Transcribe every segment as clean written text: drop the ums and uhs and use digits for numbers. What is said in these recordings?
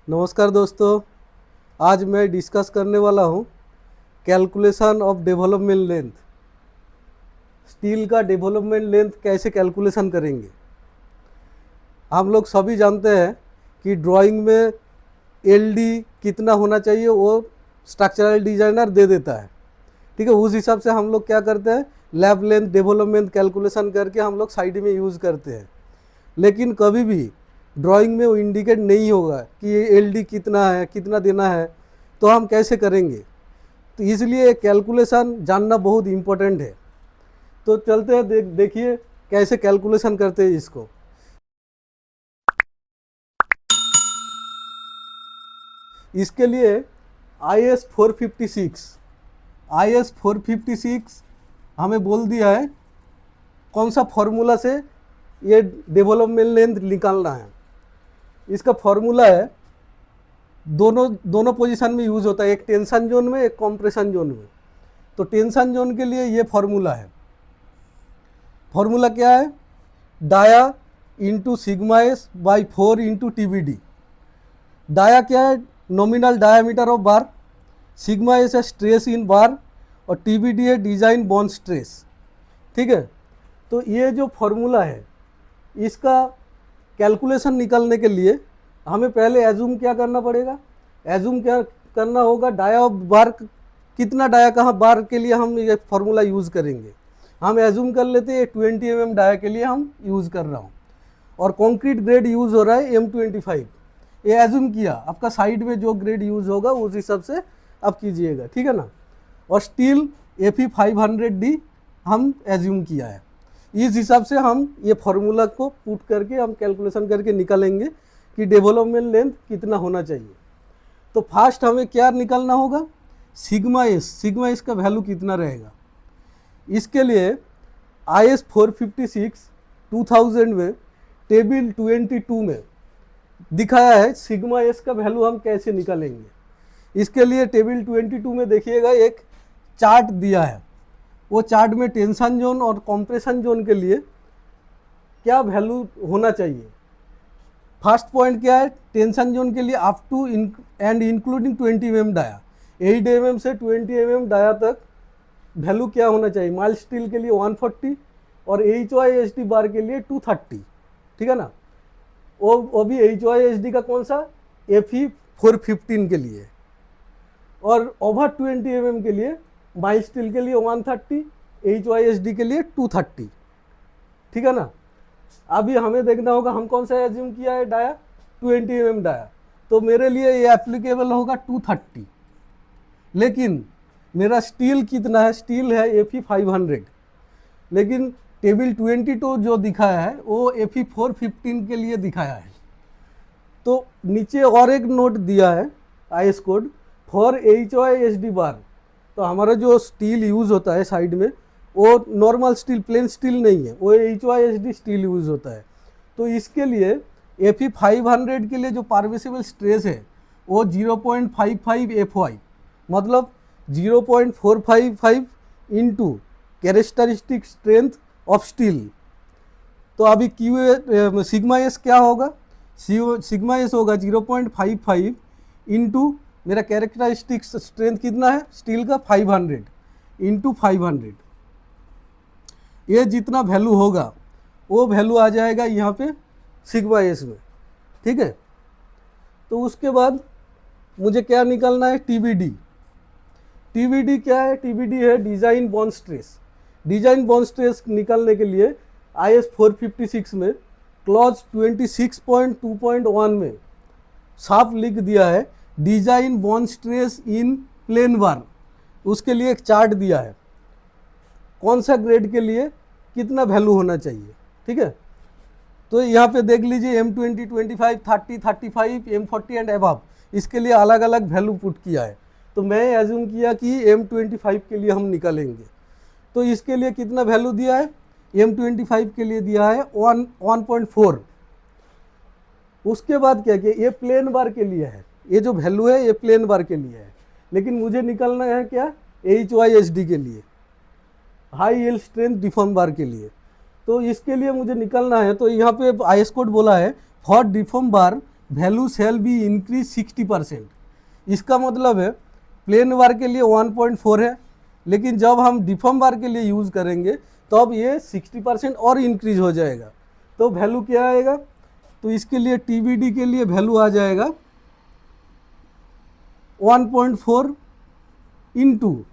नमस्कार दोस्तों। आज मैं डिस्कस करने वाला हूँ calculation of development length. Steel का डेवलपमेंट लेंथ कैसे कैलकुलेशन करेंगे। हम लोग सभी जानते हैं कि ड्राइंग में एलडी कितना होना चाहिए वो स्ट्रक्चरल डिजाइनर दे देता है, ठीक है। उस हिसाब से हम लोग क्या करते हैं, लैब लेंथ डेवलपमेंट कैलकुलेशन करके हम लोग साइड में यूज़ करते हैं। लेकिन कभी भी ड्राइंग में वो इंडिकेट नहीं होगा कि ये एलडी कितना है, कितना देना है, तो हम कैसे करेंगे। तो इसलिए कैलकुलेशन जानना बहुत इम्पोर्टेंट है। तो चलते हैं, देखिए कैसे कैलकुलेशन करते हैं इसको। इसके लिए IS 456 हमें बोल दिया है कौन सा फॉर्मूला से ये डेवलपमेंट लेंथ निकालना है। इसका फॉर्मूला है, दोनों पोजीशन में यूज़ होता है, एक टेंशन जोन में, एक कंप्रेशन जोन में। तो टेंशन जोन के लिए ये फॉर्मूला है। फॉर्मूला क्या है, dia into sigma s by 4 into TBD। Dia क्या है, nominal diameter of bar, sigma s है स्ट्रेस इन बार, और TBD है डिजाइन बॉन्ड स्ट्रेस, ठीक है। तो ये जो फॉर्मूला है इसका कैलकुलेशन निकालने के लिए हमें पहले एज्यूम क्या करना पड़ेगा, एज्यूम क्या करना होगा, डाया ऑफ बार कितना डाया कहाँ बार के लिए हम ये फार्मूला यूज़ करेंगे। हम एज्यूम कर लेते हैं 20 mm डाया के लिए हम यूज़ कर रहा हूँ, और कंक्रीट ग्रेड यूज़ हो रहा है M25। ये एज्यूम किया, आपका साइड में जो ग्रेड यूज़ होगा उस हिसाब से आप कीजिएगा, ठीक है ना। और स्टील Fe 500D हम एज्यूम किया है। इस हिसाब से हम ये फार्मूला को पुट करके हम कैलकुलेशन करके निकालेंगे कि डेवलपमेंट लेंथ कितना होना चाहिए। तो फर्स्ट हमें क्या निकालना होगा, सिग्मा एस का वैल्यू कितना रहेगा। इसके लिए IS 456 2000 में टेबल 22 में दिखाया है सिग्मा एस का वैल्यू हम कैसे निकालेंगे। इसके लिए टेबल 22 में देखिएगा एक चार्ट दिया है। वो चार्ट में टेंशन जोन और कंप्रेशन जोन के लिए क्या वैल्यू होना चाहिए। फर्स्ट पॉइंट क्या है, टेंशन जोन के लिए up to and including 20 mm dia, 8 mm से 20 mm डाया तक वैल्यू क्या होना चाहिए। माइल्ड स्टील के लिए 140 और HYSD बार के लिए 230, ठीक है ना। वो भी HYSD का कौन सा, Fe 415 के लिए, और ओवर 20 mm के लिए माइल्ड स्टील के लिए 130, HYSD के लिए 230, ठीक है ना। अभी हमें देखना होगा हम कौन सा एज्यूम किया है डाया, 20 mm डाया, तो मेरे लिए ये एप्लीकेबल होगा 230। लेकिन मेरा स्टील कितना है, स्टील है Fe 500, लेकिन टेबल 22 जो दिखाया है वो Fe 415 के लिए दिखाया है। तो नीचे और एक नोट दिया है IS कोड फॉर HYSD बार। तो हमारा जो स्टील यूज़ होता है साइड में वो नॉर्मल स्टील, प्लेन स्टील नहीं है, वो HYSD स्टील यूज़ होता है। तो इसके लिए Fe 500 के लिए जो परमिसिबल स्ट्रेस है वो 0.55 FY, मतलब 0.455 into characteristic strength of steel. तो अभी सिग्मा एस क्या होगा, सिग्मा एस होगा 0.55 इंटू मेरा कैरेक्टरिस्टिक स्ट्रेंथ कितना है स्टील का 500 इंटू 500। ये जितना वैल्यू होगा वो वैल्यू आ जाएगा यहाँ पे सिग्मा एस में, ठीक है। तो उसके बाद मुझे क्या निकालना है, TBD क्या है, TBD है design bond stress. Design bond stress निकालने के लिए IS 456 में क्लॉज 26.2.1 में साफ लिख दिया है डिजाइन बॉन्ड स्ट्रेस इन प्लेन बार। उसके लिए एक चार्ट दिया है कौन सा ग्रेड के लिए कितना वैल्यू होना चाहिए, ठीक है। तो यहाँ पे देख लीजिए M20, 25, 30, 35, M40 एंड अबव, इसके लिए अलग अलग वैल्यू पुट किया है। तो मैं एज्यूम किया कि M25 के लिए हम निकालेंगे। तो इसके लिए कितना वैल्यू दिया है, M25 के लिए दिया है 1.4। उसके बाद क्या किया, ये प्लेन बार के लिए है, ये जो वैल्यू है ये प्लेन बार के लिए है। लेकिन मुझे निकालना है क्या, HYSD के लिए, हाई यील्ड स्ट्रेंथ डिफॉर्म बार के लिए। तो इसके लिए मुझे निकालना है। तो यहाँ पे IS कोड बोला है for deform bar value shall be increase 60%। इसका मतलब है प्लेन बार के लिए 1.4 है, लेकिन जब हम डिफॉर्म बार के लिए यूज़ करेंगे तो अब ये 60% और इंक्रीज हो जाएगा। तो वैल्यू क्या आएगा, तो इसके लिए TBD के लिए वैल्यू आ जाएगा 1.4 इंटू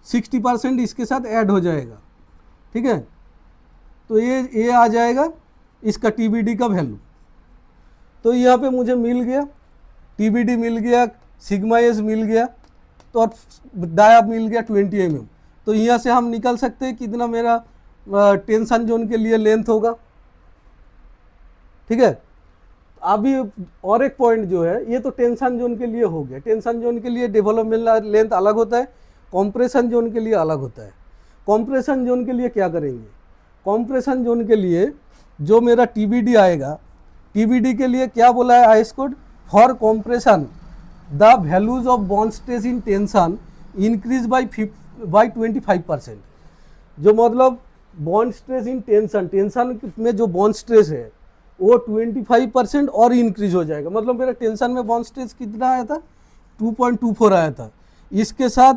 60% इसके साथ ऐड हो जाएगा, ठीक है। तो ये आ जाएगा इसका TBD का वैल्यू। तो यहाँ पे मुझे मिल गया, TBD मिल गया, सिग्मा एस मिल गया, तो और डाया मिल गया 20 mm। तो यहाँ से हम निकल सकते हैं कितना मेरा टेंशन जोन के लिए लेंथ होगा, ठीक है। अभी और एक पॉइंट जो है, ये तो टेंशन जोन के लिए हो गया। टेंशन जोन के लिए डेवलपमेंट लेंथ अलग होता है, कॉम्प्रेशन जोन के लिए अलग होता है। कॉम्प्रेशन जोन के लिए क्या करेंगे, कॉम्प्रेशन जोन के लिए जो मेरा TBD आएगा, TBD के लिए क्या बोला है IS code, for compression the values of bond stress in tension increase by 25%। जो मतलब bond stress in tension, tension में जो बॉन्ड स्ट्रेस है वो 25% और इंक्रीज हो जाएगा। मतलब मेरा टेंशन में बॉन्ड स्ट्रेस कितना आया था, 2.24 आया था, इसके साथ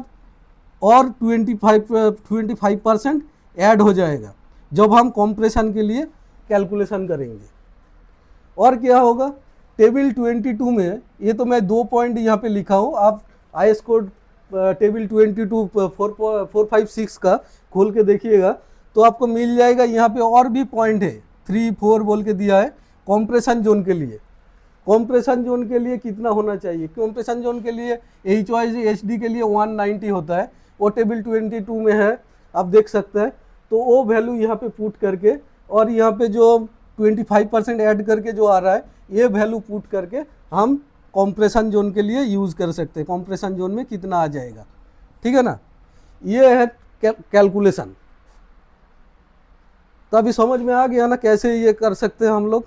और 25% ऐड हो जाएगा जब हम कॉम्प्रेशन के लिए कैलकुलेशन करेंगे। और क्या होगा, टेबल 22 में, ये तो मैं 2 पॉइंट यहाँ पे लिखा हूँ, आप आईएस कोड टेबल 22 456 का खोल के देखिएगा तो आपको मिल जाएगा। यहाँ पे और भी पॉइंट है, 3, 4 बोल के दिया है कॉम्प्रेशन जोन के लिए। कॉम्प्रेशन जोन के लिए कितना होना चाहिए, कॉम्प्रेशन जोन के लिए HYHD के लिए 190 होता है, वो टेबल 22 में है, आप देख सकते हैं। तो वो वैल्यू यहाँ पे पुट करके और यहाँ पे जो 25% ऐड करके जो आ रहा है, ये वैल्यू पुट करके हम कॉम्प्रेशन जोन के लिए यूज़ कर सकते हैं, कॉम्प्रेशन जोन में कितना आ जाएगा, ठीक है ना। ये है कैलकुलेशन। तो अभी समझ में आ गया ना कैसे ये कर सकते हैं हम लोग।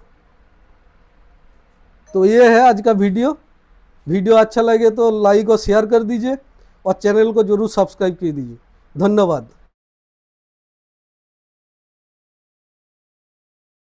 तो ये है आज का वीडियो अच्छा लगे तो लाइक और शेयर कर दीजिए और चैनल को जरूर सब्सक्राइब कर दीजिए। धन्यवाद।